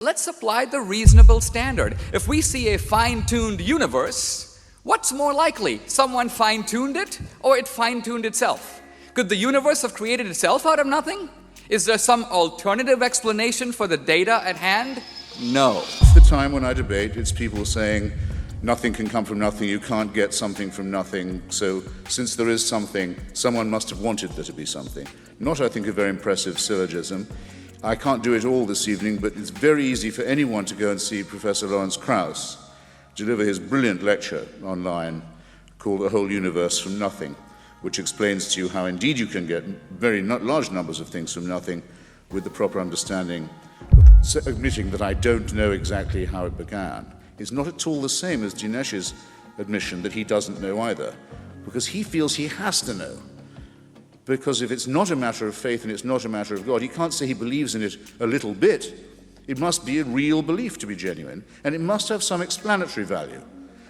Let's apply the reasonable standard. If we see a fine-tuned universe, what's more likely? Someone fine-tuned it, or it fine-tuned itself? Could the universe have created itself out of nothing? Is there some alternative explanation for the data at hand? No. The time when I debate, it's people saying, nothing can come from nothing, you can't get something from nothing, so since there is something, someone must have wanted there to be something. Not, I think, a very impressive syllogism. I can't do it all this evening, but it's very easy for anyone to go and see Professor Lawrence Krauss deliver his brilliant lecture online called The Whole Universe from Nothing, which explains to you how indeed you can get very large numbers of things from nothing with the proper understanding. So admitting that I don't know exactly how it began is not at all the same as Dinesh's admission that he doesn't know either, because he feels he has to know. Because if it's not a matter of faith and it's not a matter of God, he can't say he believes in it a little bit. It must be a real belief to be genuine, and it must have some explanatory value.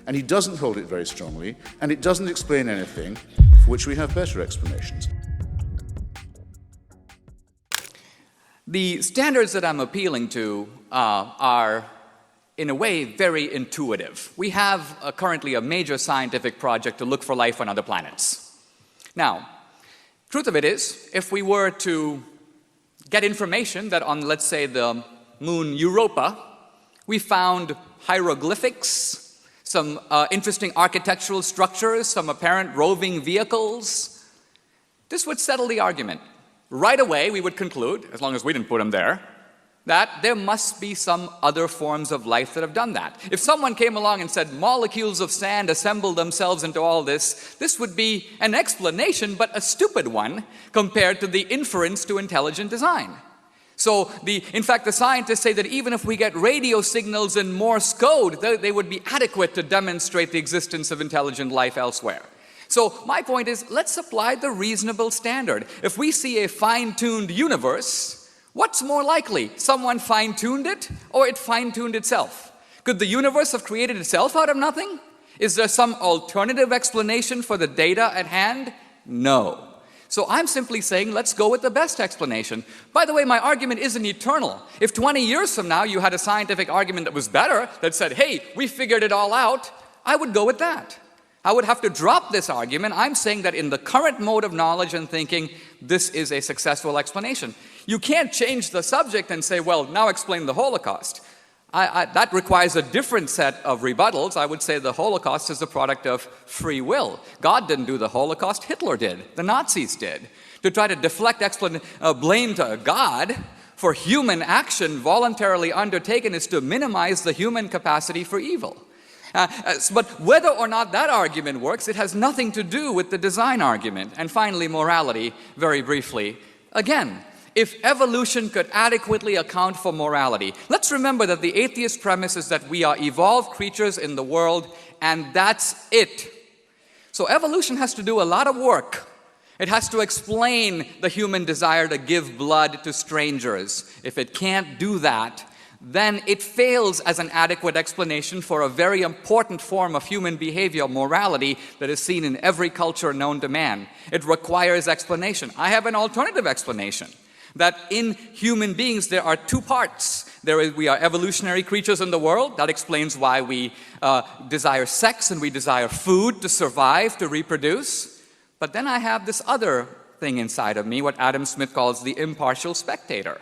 And he doesn't hold it very strongly, and it doesn't explain anything for which we have better explanations. The standards that I'm appealing to are, in a way, very intuitive. We have currently a major scientific project to look for life on other planets. Now, truth of it is, if we were to get information that on, let's say, the moon Europa, we found hieroglyphics, some interesting architectural structures, some apparent roving vehicles, this would settle the argument. Right away, we would conclude, as long as we didn't put them there, that there must be some other forms of life that have done that. If someone came along and said molecules of sand assembled themselves into all this, this would be an explanation, but a stupid one compared to the inference to intelligent design. So, in fact, the scientists say that even if we get radio signals in Morse code, they would be adequate to demonstrate the existence of intelligent life elsewhere. So my point is, let's apply the reasonable standard. If we see a fine-tuned universe, what's more likely? Someone fine-tuned it, or it fine-tuned itself? Could the universe have created itself out of nothing? Is there some alternative explanation for the data at hand? No. So I'm simply saying, let's go with the best explanation. By the way, my argument isn't eternal. If 20 years from now you had a scientific argument that was better, that said, hey, we figured it all out, I would go with that. I would have to drop this argument. I'm saying that in the current mode of knowledge and thinking, this is a successful explanation. You can't change the subject and say, well, now explain the Holocaust. That requires a different set of rebuttals. I would say the Holocaust is a product of free will. God didn't do the Holocaust, Hitler did. The Nazis did. To try to deflect blame to God for human action voluntarily undertaken is to minimize the human capacity for evil. But whether or not that argument works, it has nothing to do with the design argument. And finally, morality, very briefly. Again, if evolution could adequately account for morality, let's remember that the atheist premise is that we are evolved creatures in the world, and that's it. So evolution has to do a lot of work. It has to explain the human desire to give blood to strangers. If it can't do that, then it fails as an adequate explanation for a very important form of human behavior, morality, that is seen in every culture known to man. It requires explanation. I have an alternative explanation, that in human beings there are two parts. We are evolutionary creatures in the world. That explains why we desire sex and we desire food to survive, to reproduce. But then I have this other thing inside of me, what Adam Smith calls the impartial spectator.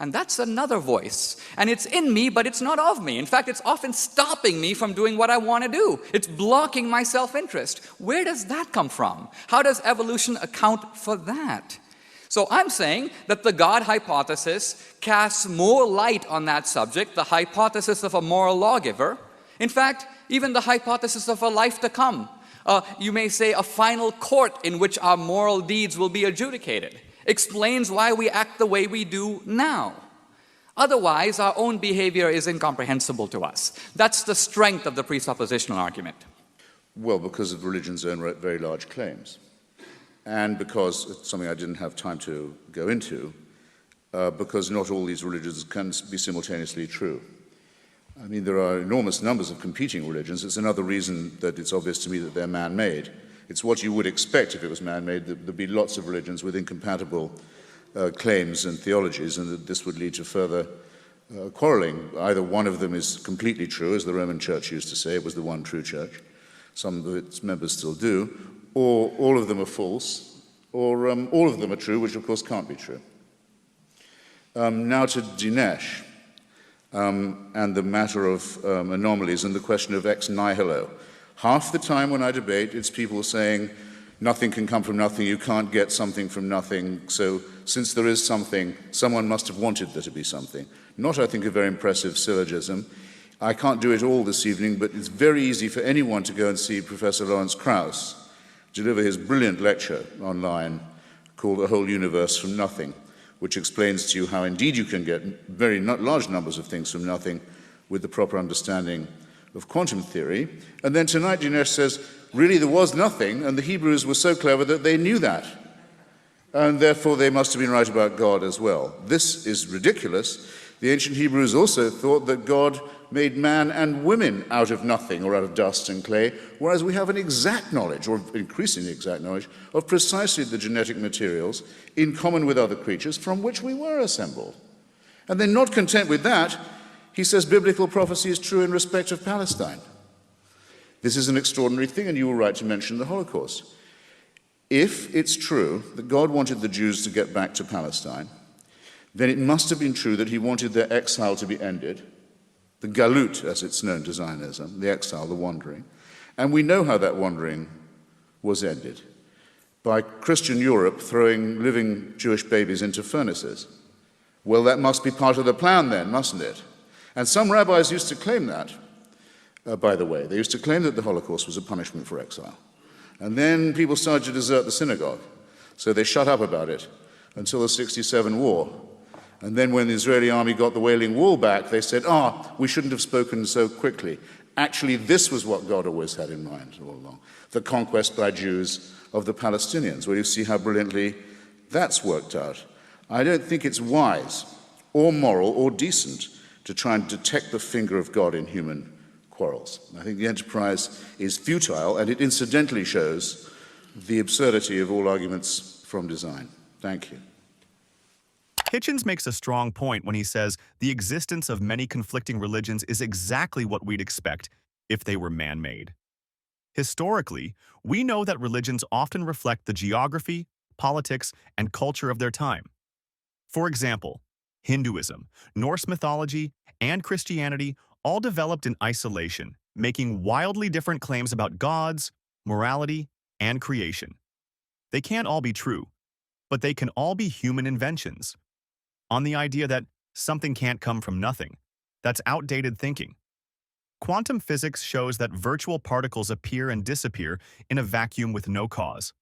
And that's another voice. And it's in me, but it's not of me. In fact, it's often stopping me from doing what I want to do. It's blocking my self-interest. Where does that come from? How does evolution account for that? So I'm saying that the God hypothesis casts more light on that subject, the hypothesis of a moral lawgiver. In fact, even the hypothesis of a life to come. You may say a final court in which our moral deeds will be adjudicated. Explains why we act the way we do now. Otherwise, our own behavior is incomprehensible to us. That's the strength of the presuppositional argument. Well, because of religion's own very large claims. And because, it's something I didn't have time to go into, because not all these religions can be simultaneously true. I mean, there are enormous numbers of competing religions. It's another reason that it's obvious to me that they're man-made. It's what you would expect if it was man-made. There'd be lots of religions with incompatible claims and theologies, and that this would lead to further quarreling. Either one of them is completely true, as the Roman Church used to say, it was the one true church. Some of its members still do. Or all of them are false, or all of them are true, which of course can't be true. Now to Dinesh and the matter of anomalies and the question of ex nihilo. Half the time when I debate, it's people saying, nothing can come from nothing, you can't get something from nothing, so since there is something, someone must have wanted there to be something. Not, I think, a very impressive syllogism. I can't do it all this evening, but it's very easy for anyone to go and see Professor Lawrence Krauss deliver his brilliant lecture online called The Whole Universe from Nothing, which explains to you how indeed you can get very large numbers of things from nothing with the proper understanding of quantum theory. And then tonight Dinesh says, really there was nothing, and the Hebrews were so clever that they knew that. And therefore they must have been right about God as well. This is ridiculous. The ancient Hebrews also thought that God made man and women out of nothing or out of dust and clay, whereas we have an exact knowledge, or increasingly exact knowledge, of precisely the genetic materials in common with other creatures from which we were assembled. And then, not content with that, he says biblical prophecy is true in respect of Palestine. This is an extraordinary thing, and you were right to mention the Holocaust. If it's true that God wanted the Jews to get back to Palestine, then it must have been true that he wanted their exile to be ended, the galut, as it's known to Zionism, the exile, the wandering. And we know how that wandering was ended, by Christian Europe throwing living Jewish babies into furnaces. Well, that must be part of the plan then, mustn't it? And some rabbis used to claim that, by the way. They used to claim that the Holocaust was a punishment for exile. And then people started to desert the synagogue, so they shut up about it until the '67 war. And then when the Israeli army got the Wailing Wall back, they said, we shouldn't have spoken so quickly. Actually, this was what God always had in mind all along, the conquest by Jews of the Palestinians, where you see how brilliantly that's worked out. I don't think it's wise or moral or decent to try and detect the finger of God in human quarrels. I think the enterprise is futile, and it incidentally shows the absurdity of all arguments from design. Thank you. Hitchens makes a strong point when he says the existence of many conflicting religions is exactly what we'd expect if they were man-made. Historically, we know that religions often reflect the geography, politics, and culture of their time. For example, Hinduism, Norse mythology, and Christianity all developed in isolation, making wildly different claims about gods, morality, and creation. They can't all be true, but they can all be human inventions. On the idea that something can't come from nothing, that's outdated thinking. Quantum physics shows that virtual particles appear and disappear in a vacuum with no cause.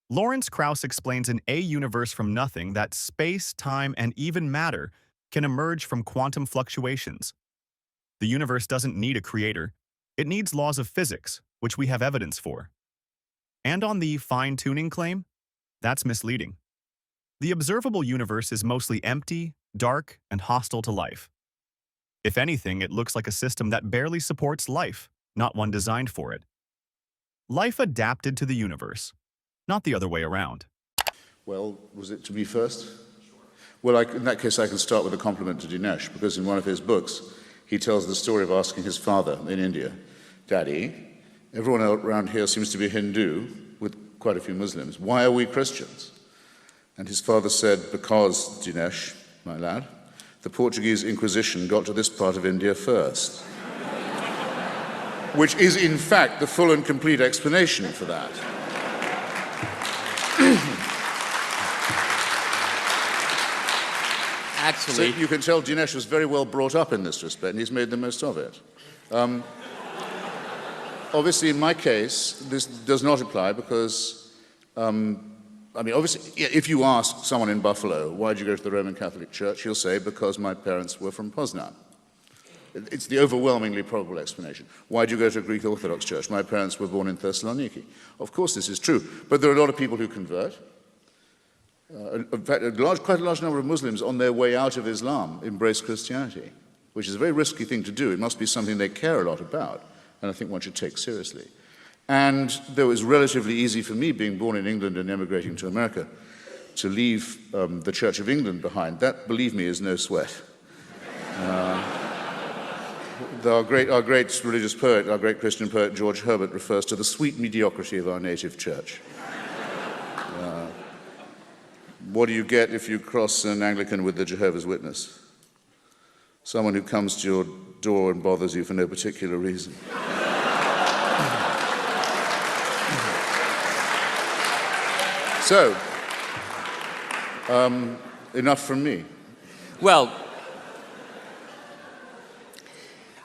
Lawrence Krauss explains in A Universe from Nothing that space, time, and even matter can emerge from quantum fluctuations. The universe doesn't need a creator. It needs laws of physics, which we have evidence for. And on the fine-tuning claim, that's misleading. The observable universe is mostly empty, dark, and hostile to life. If anything, it looks like a system that barely supports life, not one designed for it. Life adapted to the universe, not the other way around. Well, was it to me first? Well, in that case, I can start with a compliment to Dinesh, because in one of his books, he tells the story of asking his father in India, Daddy, everyone around here seems to be Hindu, with quite a few Muslims. Why are we Christians? And his father said, because, Dinesh, my lad, the Portuguese Inquisition got to this part of India first. Which is, in fact, the full and complete explanation for that. Actually, so you can tell Dinesh was very well brought up in this respect, and he's made the most of it. Obviously, in my case, this does not apply because obviously, if you ask someone in Buffalo, why did you go to the Roman Catholic Church, he'll say, because my parents were from Poznan. It's the overwhelmingly probable explanation. Why did you go to a Greek Orthodox Church? My parents were born in Thessaloniki. Of course this is true, but there are a lot of people who convert. In fact, quite a large number of Muslims on their way out of Islam embrace Christianity, which is a very risky thing to do. It must be something they care a lot about, and I think one should take seriously. And though it was relatively easy for me, being born in England and emigrating to America, to leave the Church of England behind, that, believe me, is no sweat. our great religious poet, our great Christian poet George Herbert refers to the sweet mediocrity of our native church. What do you get if you cross an Anglican with the Jehovah's Witness? Someone who comes to your door and bothers you for no particular reason. So, enough from me. Well,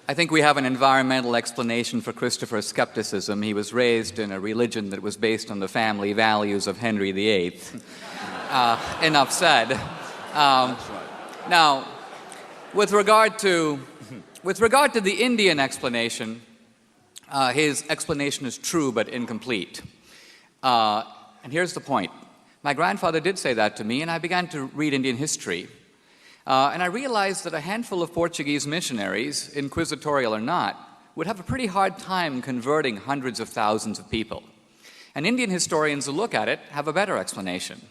I think we have an environmental explanation for Christopher's skepticism. He was raised in a religion that was based on the family values of Henry VIII. Enough said. Now, with regard to the Indian explanation, his explanation is true but incomplete. And here's the point. My grandfather did say that to me, and I began to read Indian history. And I realized that a handful of Portuguese missionaries, inquisitorial or not, would have a pretty hard time converting hundreds of thousands of people. And Indian historians who look at it have a better explanation.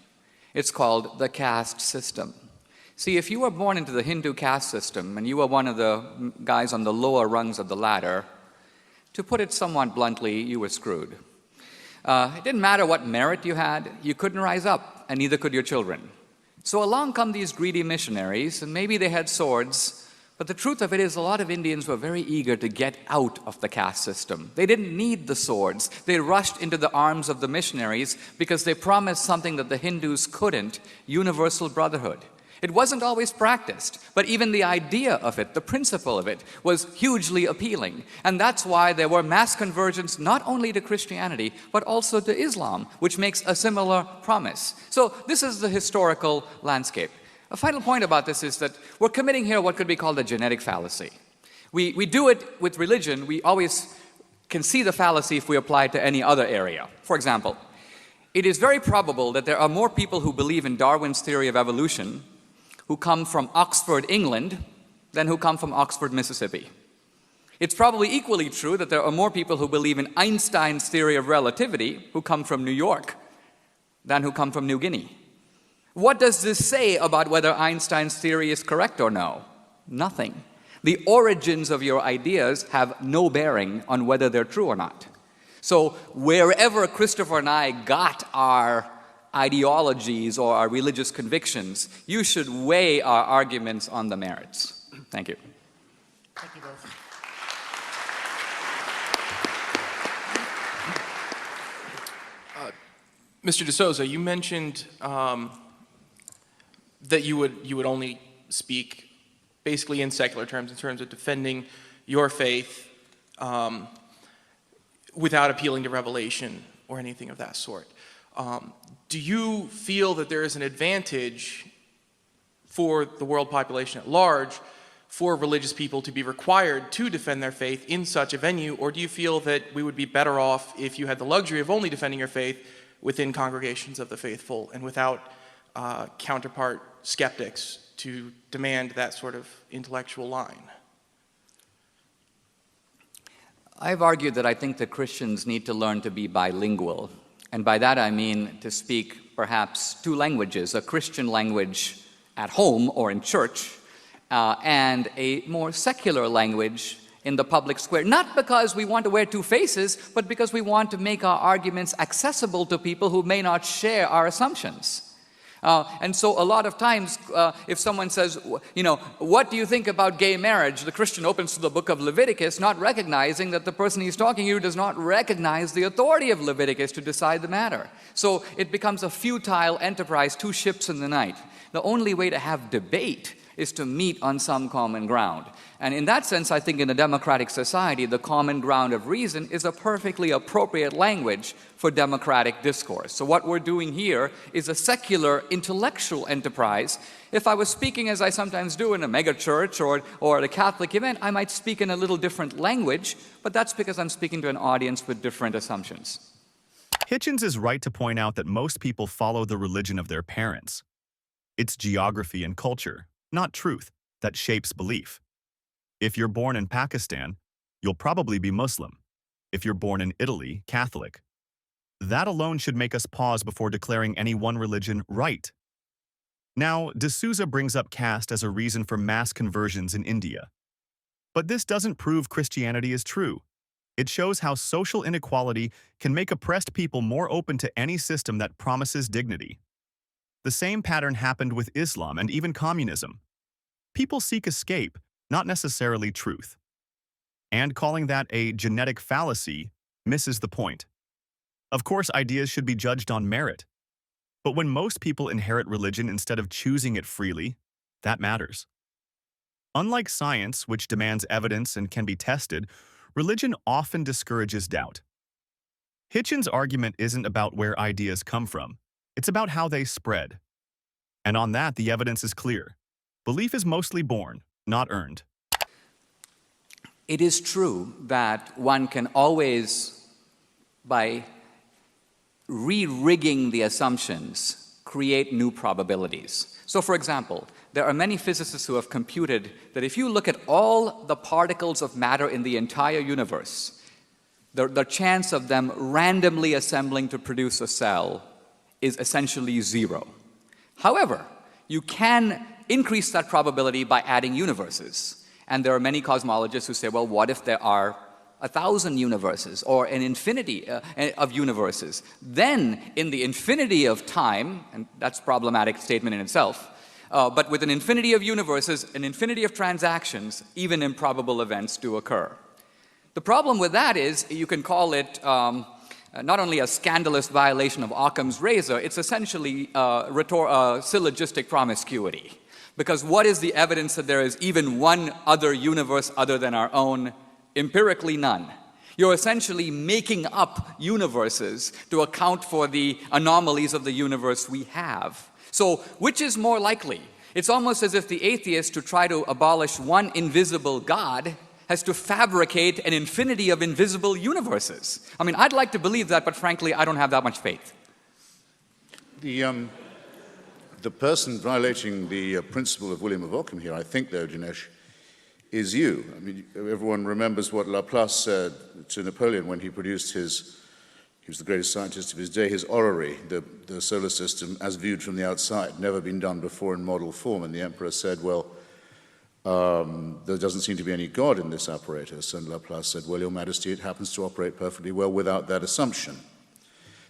It's called the caste system. See, if you were born into the Hindu caste system and you were one of the guys on the lower rungs of the ladder, to put it somewhat bluntly, you were screwed. It didn't matter what merit you had, you couldn't rise up, and neither could your children. So along come these greedy missionaries, and maybe they had swords, but the truth of it is a lot of Indians were very eager to get out of the caste system. They didn't need the swords. They rushed into the arms of the missionaries because they promised something that the Hindus couldn't, universal brotherhood. It wasn't always practiced, but even the idea of it, the principle of it, was hugely appealing. And that's why there were mass conversions not only to Christianity, but also to Islam, which makes a similar promise. So this is the historical landscape. A final point about this is that we're committing here what could be called a genetic fallacy. We do it with religion. We always can see the fallacy if we apply it to any other area. For example, it is very probable that there are more people who believe in Darwin's theory of evolution who come from Oxford, England, than who come from Oxford, Mississippi. It's probably equally true that there are more people who believe in Einstein's theory of relativity who come from New York than who come from New Guinea. What does this say about whether Einstein's theory is correct or no? Nothing. The origins of your ideas have no bearing on whether they're true or not. So wherever Christopher and I got our ideologies or our religious convictions, you should weigh our arguments on the merits. Thank you. Thank you both. Mr. D'Souza, you mentioned that you would only speak basically in secular terms, in terms of defending your faith without appealing to revelation or anything of that sort. Do you feel that there is an advantage for the world population at large for religious people to be required to defend their faith in such a venue, or do you feel that we would be better off if you had the luxury of only defending your faith within congregations of the faithful and without counterpart skeptics to demand that sort of intellectual line? I've argued that I think that Christians need to learn to be bilingual. And by that I mean to speak perhaps two languages, a Christian language at home or in church, and a more secular language in the public square. Not because we want to wear two faces, but because we want to make our arguments accessible to people who may not share our assumptions. And so a lot of times, if someone says, what do you think about gay marriage? The Christian opens to the book of Leviticus, not recognizing that the person he's talking to does not recognize the authority of Leviticus to decide the matter. So it becomes a futile enterprise, two ships in the night. The only way to have debate is to meet on some common ground. And in that sense, I think in a democratic society, the common ground of reason is a perfectly appropriate language for democratic discourse. So what we're doing here is a secular intellectual enterprise. If I was speaking, as I sometimes do, in a megachurch or at a Catholic event, I might speak in a little different language, but that's because I'm speaking to an audience with different assumptions. Hitchens is right to point out that most people follow the religion of their parents. It's geography and culture, not truth, that shapes belief. If you're born in Pakistan, you'll probably be Muslim. If you're born in Italy, Catholic. That alone should make us pause before declaring any one religion right. Now, D'Souza brings up caste as a reason for mass conversions in India. But this doesn't prove Christianity is true. It shows how social inequality can make oppressed people more open to any system that promises dignity. The same pattern happened with Islam and even communism. People seek escape, not necessarily truth. And calling that a genetic fallacy misses the point. Of course, ideas should be judged on merit. But when most people inherit religion instead of choosing it freely, that matters. Unlike science, which demands evidence and can be tested, religion often discourages doubt. Hitchens' argument isn't about where ideas come from. It's about how they spread. And on that, the evidence is clear. Belief is mostly born, not earned. It is true that one can always, by re-rigging the assumptions, create new probabilities. So, for example, there are many physicists who have computed that if you look at all the particles of matter in the entire universe, the chance of them randomly assembling to produce a cell is essentially zero. However, you can increase that probability by adding universes. And there are many cosmologists who say, well, what if there are 1,000 universes or an infinity of universes? Then, in the infinity of time, and that's a problematic statement in itself, but with an infinity of universes, an infinity of transactions, even improbable events do occur. The problem with that is you can call it not only a scandalous violation of Occam's razor, it's essentially syllogistic promiscuity. Because what is the evidence that there is even one other universe other than our own? Empirically, none. You're essentially making up universes to account for the anomalies of the universe we have. So, which is more likely? It's almost as if the atheist, to try to abolish one invisible God, has to fabricate an infinity of invisible universes. I mean, I'd like to believe that, but frankly, I don't have that much faith. The person violating the principle of William of Ockham here, I think, though, Dinesh, is you. I mean, everyone remembers what Laplace said to Napoleon when he produced he was the greatest scientist of his day, his orrery, the solar system as viewed from the outside, never been done before in model form. And the emperor said, well, there doesn't seem to be any God in this apparatus. And Laplace said, well, Your Majesty, it happens to operate perfectly well without that assumption.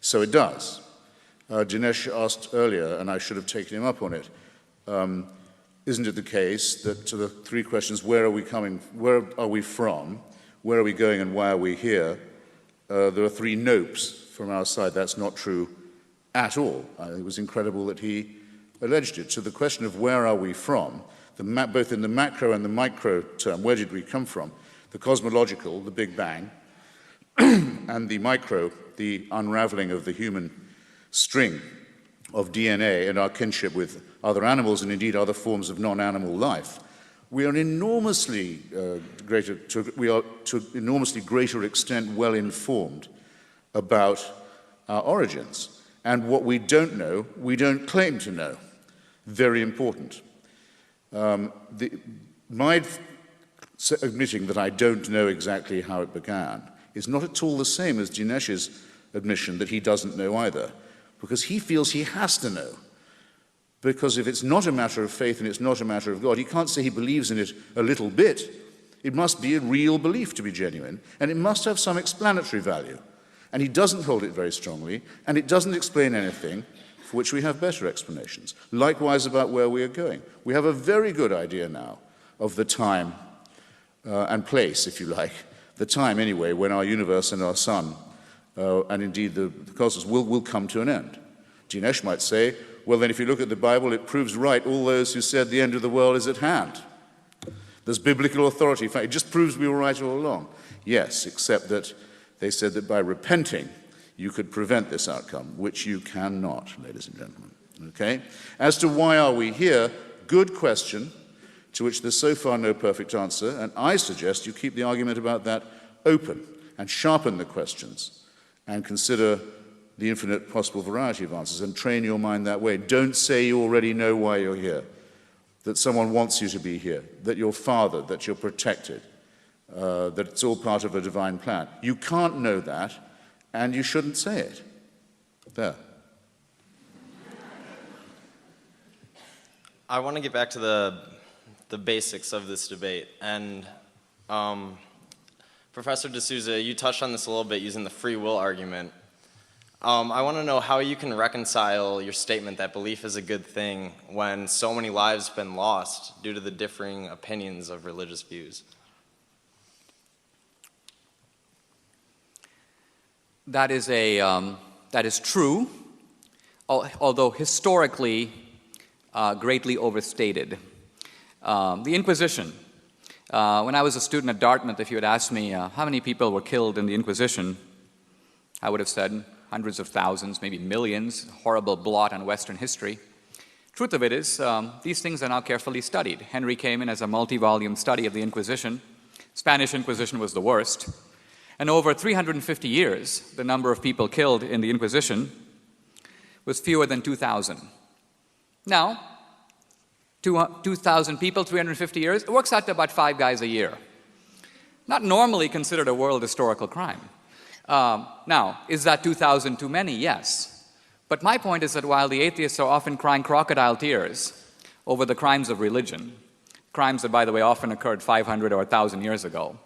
So it does. Dinesh asked earlier, and I should have taken him up on it, isn't it the case that to the three questions, where are we coming, where are we from, where are we going, and why are we here, there are three nopes from our side. That's not true at all. It was incredible that he alleged it. To the question of where are we from, both in the macro and the micro term, where did we come from, the cosmological, the Big Bang, and the micro, the unraveling of the human string of DNA and our kinship with other animals and indeed other forms of non-animal life, we are enormously to enormously greater extent well informed about our origins. And what we don't know, we don't claim to know. Very important. My admitting that I don't know exactly how it began is not at all the same as Dinesh's admission that he doesn't know either, because he feels he has to know. Because if it's not a matter of faith and it's not a matter of God, he can't say he believes in it a little bit. It must be a real belief to be genuine, and it must have some explanatory value. And he doesn't hold it very strongly, and it doesn't explain anything for which we have better explanations. Likewise about where we are going. We have a very good idea now of the time and place, if you like, the time anyway, when our universe and our sun, and indeed the cosmos, will come to an end. Dinesh might say, well, then if you look at the Bible, it proves right all those who said the end of the world is at hand. There's biblical authority. In fact, it just proves we were right all along. Yes, except that they said that by repenting, you could prevent this outcome, which you cannot, ladies and gentlemen. Okay? As to why are we here, good question, to which there's so far no perfect answer, and I suggest you keep the argument about that open and sharpen the questions and consider the infinite possible variety of answers and train your mind that way. Don't say you already know why you're here, that someone wants you to be here, that you're fathered, that you're protected, that it's all part of a divine plan. You can't know that, and you shouldn't say it. There. I want to get back to the basics of this debate, and Professor D'Souza, you touched on this a little bit using the free will argument. I want to know how you can reconcile your statement that belief is a good thing when so many lives have been lost due to the differing opinions of religious views. That is true, although historically greatly overstated. The Inquisition. When I was a student at Dartmouth, if you had asked me how many people were killed in the Inquisition, I would have said hundreds of thousands, maybe millions, horrible blot on Western history. Truth of it is, these things are now carefully studied. Henry came in as a multi-volume study of the Inquisition. Spanish Inquisition was the worst. And over 350 years, the number of people killed in the Inquisition was fewer than 2,000. Now, 2,000 people, 350 years, it works out to about 5 guys a year. Not normally considered a world historical crime. Now, is that 2,000 too many? Yes. But my point is that while the atheists are often crying crocodile tears over the crimes of religion, crimes that, by the way, often occurred 500 or 1,000 years ago,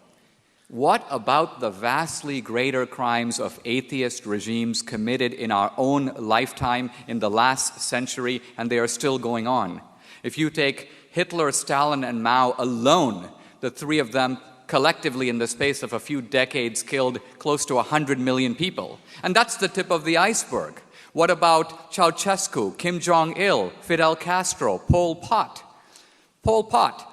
what about the vastly greater crimes of atheist regimes committed in our own lifetime in the last century, and they are still going on? If you take Hitler, Stalin, and Mao alone, the three of them collectively in the space of a few decades killed close to 100 million people. And that's the tip of the iceberg. What about Ceausescu, Kim Jong-il, Fidel Castro, Pol Pot? Pol Pot,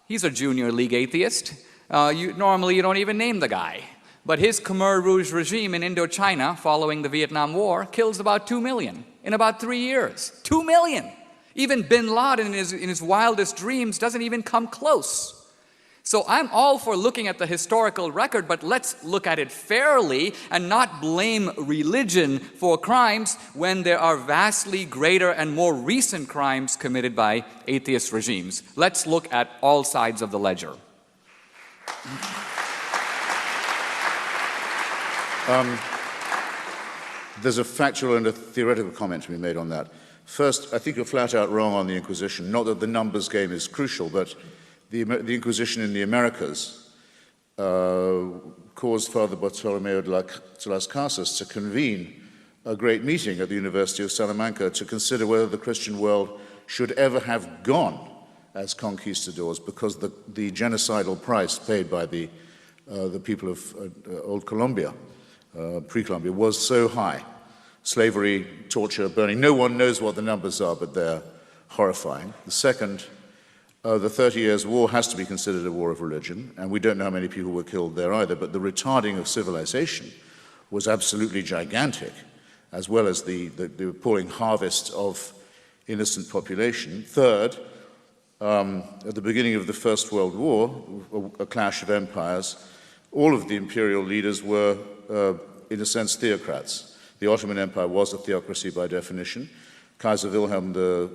he's a junior league atheist. Normally you don't even name the guy. But his Khmer Rouge regime in Indochina, following the Vietnam War, kills about 2 million in about 3 years. 2 million! Even bin Laden in his wildest dreams doesn't even come close. So I'm all for looking at the historical record, but let's look at it fairly and not blame religion for crimes when there are vastly greater and more recent crimes committed by atheist regimes. Let's look at all sides of the ledger. There's a factual and a theoretical comment to be made on that. First, I think you're flat out wrong on the Inquisition. Not that the numbers game is crucial, but the Inquisition in the Americas caused Father Bartolomeo de las Casas to convene a great meeting at the University of Salamanca to consider whether the Christian world should ever have gone as conquistadors, because the genocidal price paid by the people of old Colombia, pre-Colombia, was so high. Slavery, torture, burning. No one knows what the numbers are, but they're horrifying. The second, the 30 Years' War has to be considered a war of religion, and we don't know how many people were killed there either, but the retarding of civilization was absolutely gigantic, as well as the appalling harvest of innocent population. Third, at the beginning of the First World War, a clash of empires, all of the imperial leaders were, in a sense, theocrats. The Ottoman Empire was a theocracy by definition. Kaiser Wilhelm II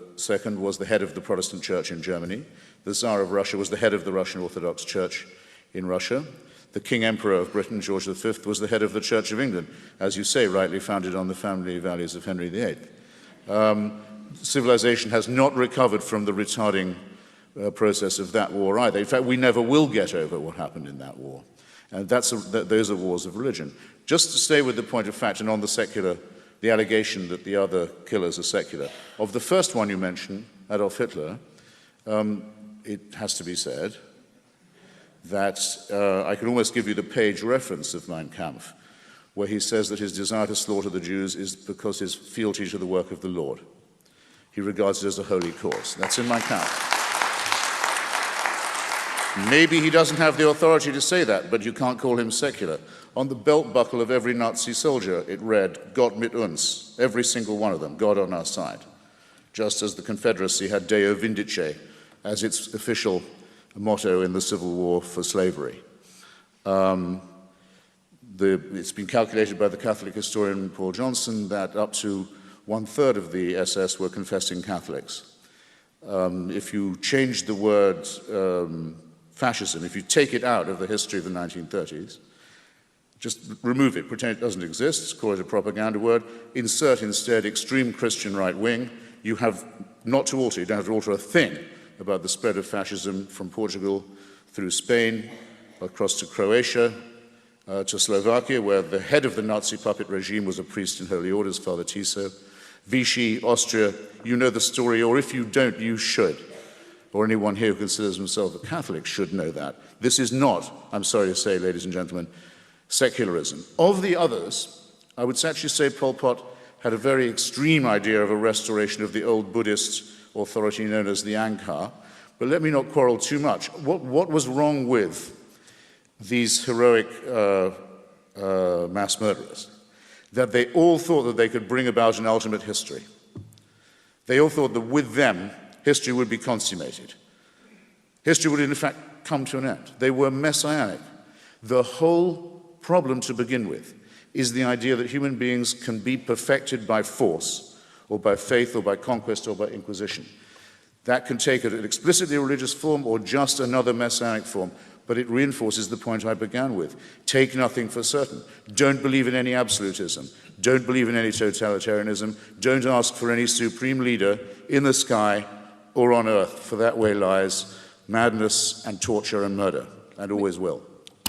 was the head of the Protestant Church in Germany. The Tsar of Russia was the head of the Russian Orthodox Church in Russia. The King Emperor of Britain, George V, was the head of the Church of England, as you say, rightly founded on the family values of Henry VIII. Civilization has not recovered from the retarding process of that war either. In fact, we never will get over what happened in that war. And those are wars of religion. Just to stay with the point of fact and on the allegation that the other killers are secular. Of the first one you mentioned, Adolf Hitler, it has to be said that I can almost give you the page reference of Mein Kampf, where he says that his desire to slaughter the Jews is because his fealty to the work of the Lord. He regards it as a holy cause. That's in Mein Kampf. Maybe he doesn't have the authority to say that, but you can't call him secular. On the belt buckle of every Nazi soldier, it read, Gott mit uns, every single one of them, God on our side. Just as the Confederacy had Deo Vindice as its official motto in the Civil War for slavery. It's been calculated by the Catholic historian Paul Johnson that up to 1/3 of the SS were confessing Catholics. If you change the word fascism, if you take it out of the history of the 1930s, just remove it, pretend it doesn't exist, call it a propaganda word, insert instead extreme Christian right wing, you have not to alter, you don't have to alter a thing about the spread of fascism from Portugal through Spain, across to Croatia, to Slovakia, where the head of the Nazi puppet regime was a priest in holy orders, Father Tiso. Vichy, Austria, you know the story, or if you don't, you should. Or anyone here who considers himself a Catholic should know that. This is not, I'm sorry to say, ladies and gentlemen, secularism. Of the others, I would actually say Pol Pot had a very extreme idea of a restoration of the old Buddhist authority known as the Angkar. But let me not quarrel too much. What was wrong with these heroic mass murderers? That they all thought that they could bring about an ultimate history. They all thought that with them, history would be consummated. History would in fact come to an end. They were messianic. The whole problem to begin with is the idea that human beings can be perfected by force, or by faith, or by conquest, or by inquisition. That can take an explicitly religious form or just another messianic form, but it reinforces the point I began with. Take nothing for certain. Don't believe in any absolutism. Don't believe in any totalitarianism. Don't ask for any supreme leader in the sky or on earth, for that way lies madness and torture and murder, and always will.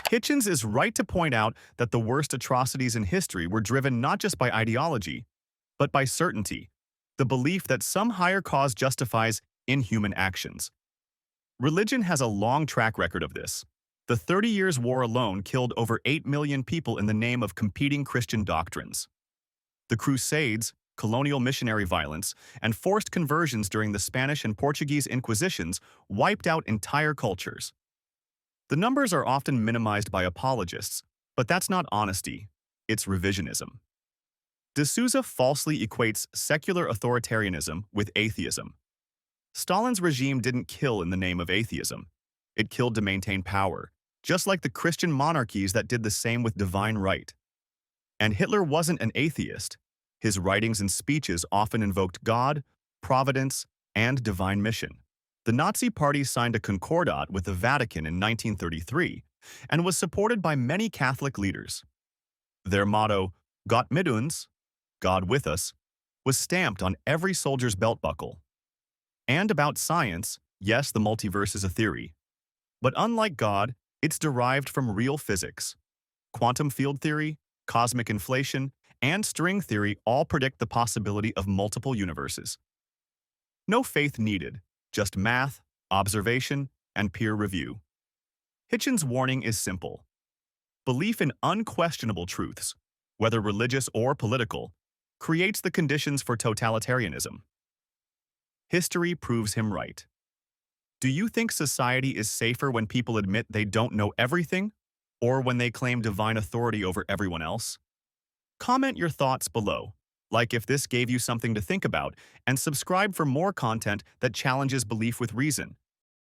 Hitchens is right to point out that the worst atrocities in history were driven not just by ideology, but by certainty, the belief that some higher cause justifies inhuman actions. Religion has a long track record of this. The 30 Years' War alone killed over 8 million people in the name of competing Christian doctrines. The Crusades, colonial missionary violence, and forced conversions during the Spanish and Portuguese Inquisitions wiped out entire cultures. The numbers are often minimized by apologists, but that's not honesty, it's revisionism. D'Souza falsely equates secular authoritarianism with atheism. Stalin's regime didn't kill in the name of atheism. It killed to maintain power, just like the Christian monarchies that did the same with divine right. And Hitler wasn't an atheist. His writings and speeches often invoked God, providence, and divine mission. The Nazi Party signed a concordat with the Vatican in 1933 and was supported by many Catholic leaders. Their motto, Gott mit uns, God with us, was stamped on every soldier's belt buckle. And about science, yes, the multiverse is a theory. But unlike God, it's derived from real physics. Quantum field theory, cosmic inflation, and string theory all predict the possibility of multiple universes. No faith needed, just math, observation, and peer review. Hitchens' warning is simple. Belief in unquestionable truths, whether religious or political, creates the conditions for totalitarianism. History proves him right. Do you think society is safer when people admit they don't know everything, or when they claim divine authority over everyone else? Comment your thoughts below, like if this gave you something to think about, and subscribe for more content that challenges belief with reason.